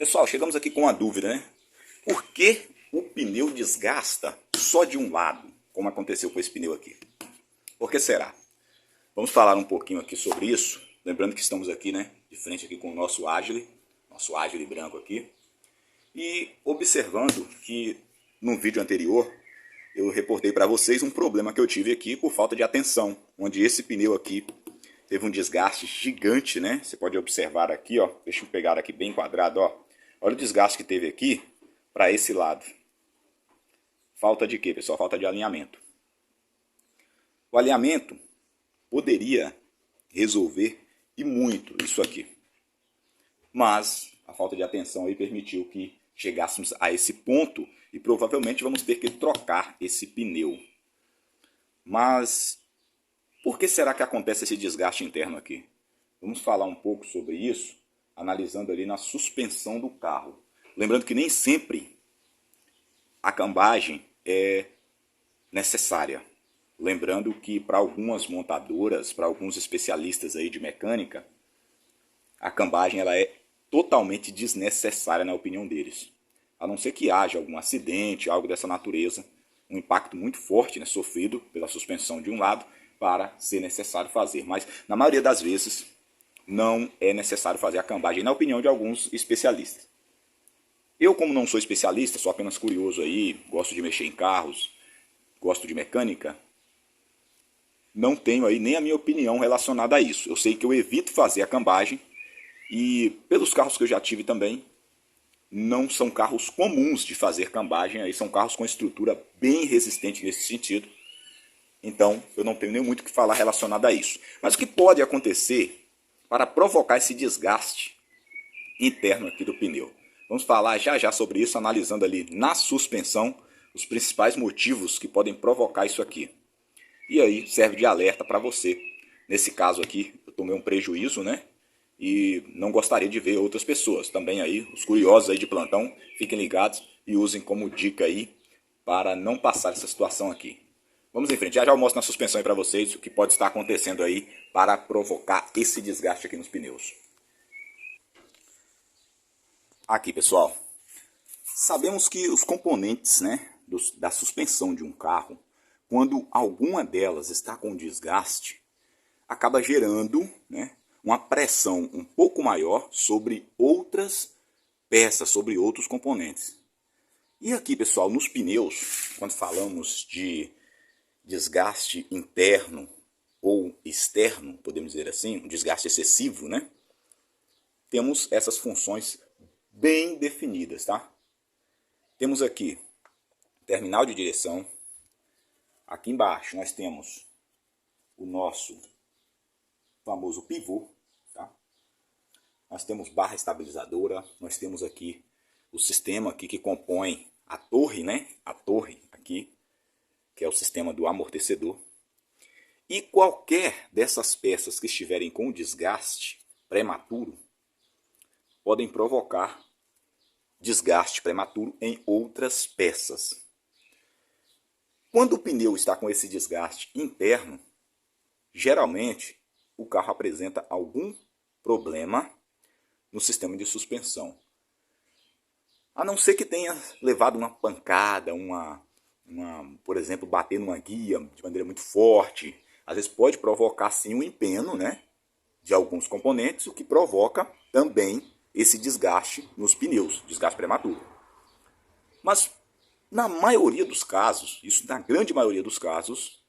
Pessoal, chegamos aqui com uma dúvida, né? Por que o pneu desgasta só de um lado, como aconteceu com esse pneu aqui? Por que será? Vamos falar um pouquinho aqui sobre isso. Lembrando que estamos aqui, né, de frente aqui com o nosso Agile branco aqui. E observando que num vídeo anterior eu reportei para vocês um problema que eu tive aqui por falta de atenção, onde esse pneu aqui teve um desgaste gigante, né? Você pode observar aqui, ó. Deixa eu pegar aqui bem enquadrado, ó. Olha o desgaste que teve aqui para esse lado. Falta de quê, pessoal? Falta de alinhamento. O alinhamento poderia resolver e muito isso aqui. Mas a falta de atenção aí permitiu que chegássemos a esse ponto e provavelmente vamos ter que trocar esse pneu. Mas por que será que acontece esse desgaste interno aqui? Vamos falar um pouco sobre isso, analisando ali na suspensão do carro. Lembrando que nem sempre a cambagem é necessária. Lembrando que para algumas montadoras, para alguns especialistas aí de mecânica, a cambagem ela é totalmente desnecessária na opinião deles. A não ser que haja algum acidente, algo dessa natureza, um impacto muito forte, né, sofrido pela suspensão de um lado, para ser necessário fazer. Mas na maioria das vezes não é necessário fazer a cambagem, na opinião de alguns especialistas. Eu, como não sou especialista, sou apenas curioso aí, gosto de mexer em carros, gosto de mecânica, não tenho aí nem a minha opinião relacionada a isso. Eu sei que eu evito fazer a cambagem e pelos carros que eu já tive também, não são carros comuns de fazer cambagem, aí são carros com estrutura bem resistente nesse sentido. Então, eu não tenho nem muito o que falar relacionado a isso. Mas o que pode acontecer para provocar esse desgaste interno aqui do pneu? Vamos falar já sobre isso, analisando ali na suspensão os principais motivos que podem provocar isso aqui. E aí serve de alerta para você. Nesse caso aqui, eu tomei um prejuízo, né? E não gostaria de ver outras pessoas. Também aí, os curiosos aí de plantão, fiquem ligados e usem como dica aí para não passar essa situação aqui. Vamos em frente, já eu mostro na suspensão aí para vocês o que pode estar acontecendo aí para provocar esse desgaste aqui nos pneus. Aqui, pessoal, sabemos que os componentes, né, da suspensão de um carro, quando alguma delas está com desgaste, acaba gerando, né, uma pressão um pouco maior sobre outras peças, sobre outros componentes. E aqui, pessoal, nos pneus, quando falamos de desgaste interno ou externo, podemos dizer assim, um desgaste excessivo, né? Temos essas funções bem definidas, tá? Temos aqui terminal de direção. Aqui embaixo nós temos o nosso famoso pivô, tá? Nós temos barra estabilizadora, nós temos aqui o sistema aqui que compõe a torre, né? A torre aqui, que é o sistema do amortecedor. E qualquer dessas peças que estiverem com desgaste prematuro podem provocar desgaste prematuro em outras peças. Quando o pneu está com esse desgaste interno, geralmente o carro apresenta algum problema no sistema de suspensão. A não ser que tenha levado uma pancada, por exemplo, bater numa guia de maneira muito forte. Às vezes pode provocar sim um empenho, né, de alguns componentes, o que provoca também esse desgaste nos pneus, desgaste prematuro. Mas na maioria dos casos, isso na grande maioria dos casos,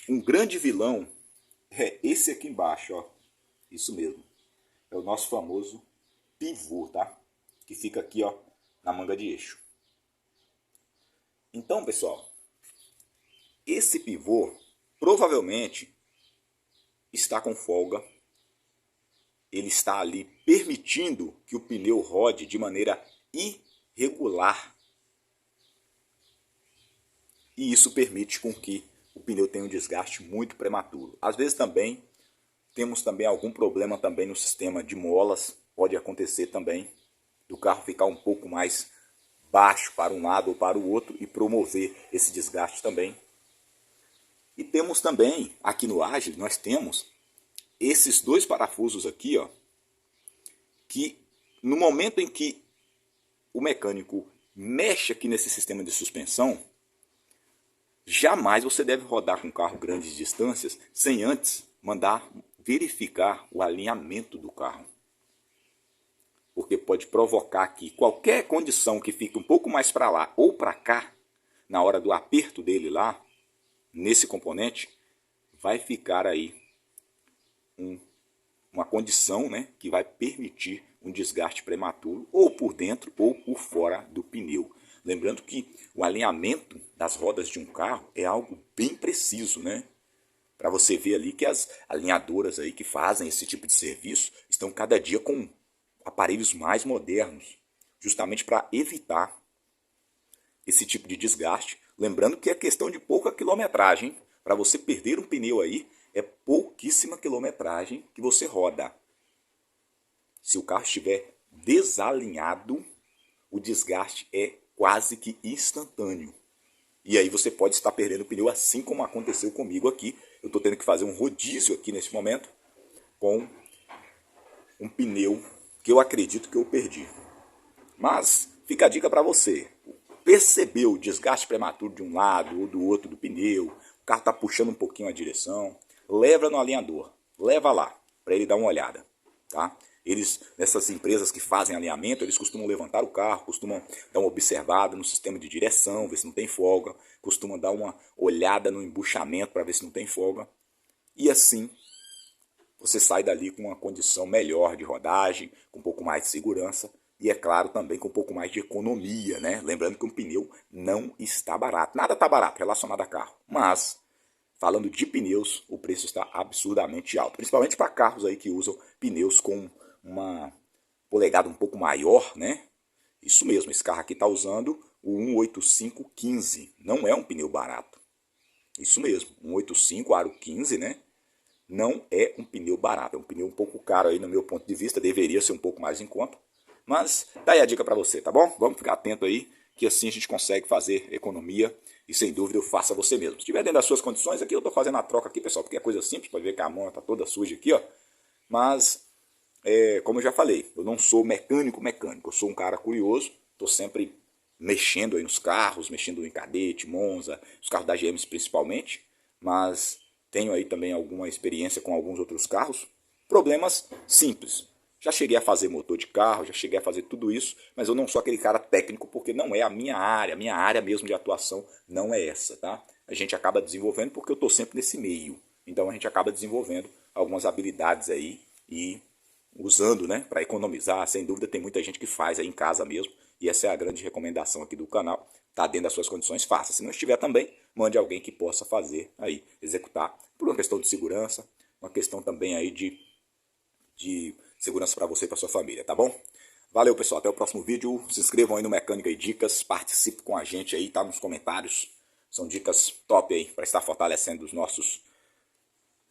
um grande vilão é esse aqui embaixo, ó. Isso mesmo. É o nosso famoso pivô, tá? Que fica aqui, ó, na manga de eixo. Então, pessoal, esse pivô provavelmente está com folga. Ele está ali permitindo que o pneu rode de maneira irregular. E isso permite com que o pneu tenha um desgaste muito prematuro. Às vezes também temos também algum problema também no sistema de molas. Pode acontecer também do carro ficar um pouco mais baixo para um lado ou para o outro e promover esse desgaste também. E temos também, aqui no Agile, nós temos esses dois parafusos aqui, ó, que no momento em que o mecânico mexe aqui nesse sistema de suspensão, jamais você deve rodar com o carro grandes distâncias sem antes mandar verificar o alinhamento do carro. Porque pode provocar que qualquer condição que fique um pouco mais para lá ou para cá, na hora do aperto dele lá, nesse componente, vai ficar aí uma condição, né, que vai permitir um desgaste prematuro ou por dentro ou por fora do pneu. Lembrando que o alinhamento das rodas de um carro é algo bem preciso, né? Para você ver ali que as alinhadoras aí que fazem esse tipo de serviço estão cada dia com aparelhos mais modernos, justamente para evitar esse tipo de desgaste. Lembrando que é questão de pouca quilometragem. Para você perder um pneu aí, é pouquíssima quilometragem que você roda. Se o carro estiver desalinhado, o desgaste é quase que instantâneo. E aí você pode estar perdendo o pneu, assim como aconteceu comigo aqui. Eu estou tendo que fazer um rodízio aqui nesse momento com um pneu que eu acredito que eu perdi. Mas fica a dica para você. Percebeu o desgaste prematuro de um lado ou do outro do pneu, o carro está puxando um pouquinho a direção, leva no alinhador, leva lá para ele dar uma olhada, tá? Eles, nessas empresas que fazem alinhamento, eles costumam levantar o carro, costumam dar uma observada no sistema de direção, ver se não tem folga, costumam dar uma olhada no embuchamento para ver se não tem folga. E assim, você sai dali com uma condição melhor de rodagem, com um pouco mais de segurança e, é claro, também com um pouco mais de economia, né? Lembrando que um pneu não está barato. Nada está barato relacionado a carro, mas falando de pneus, o preço está absurdamente alto, principalmente para carros aí que usam pneus com uma polegada um pouco maior, né? Isso mesmo, esse carro aqui está usando o 18515, não é um pneu barato. Isso mesmo, 185 aro 15, né? Não é um pneu barato, é um pneu um pouco caro aí no meu ponto de vista, deveria ser um pouco mais em conta. Mas tá aí a dica para você, tá bom? Vamos ficar atento aí, que assim a gente consegue fazer economia e sem dúvida eu faça você mesmo. Se estiver dentro das suas condições, aqui eu estou fazendo a troca aqui, pessoal, porque é coisa simples, pode ver que a mão está toda suja aqui, ó. Mas, como eu já falei, eu não sou mecânico, eu sou um cara curioso, estou sempre mexendo aí nos carros, mexendo em Cadete, Monza, os carros da GM principalmente, mas tenho aí também alguma experiência com alguns outros carros. Problemas simples. Já cheguei a fazer motor de carro, já cheguei a fazer tudo isso, mas eu não sou aquele cara técnico porque não é a minha área mesmo de atuação não é essa, tá? A gente acaba desenvolvendo porque eu estou sempre nesse meio. Então a gente acaba desenvolvendo algumas habilidades aí e usando, né, para economizar. Sem dúvida tem muita gente que faz aí em casa mesmo e essa é a grande recomendação aqui do canal. Tá dentro das suas condições, faça. Se não estiver também, mande alguém que possa fazer aí, executar, por uma questão de segurança, uma questão também aí de segurança para você e para sua família, tá bom? Valeu, pessoal, até o próximo vídeo. Se inscrevam aí no Mecânica e Dicas, participe com a gente aí, tá nos comentários. São dicas top aí para estar fortalecendo os nossos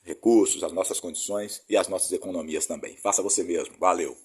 recursos, as nossas condições e as nossas economias também. Faça você mesmo. Valeu!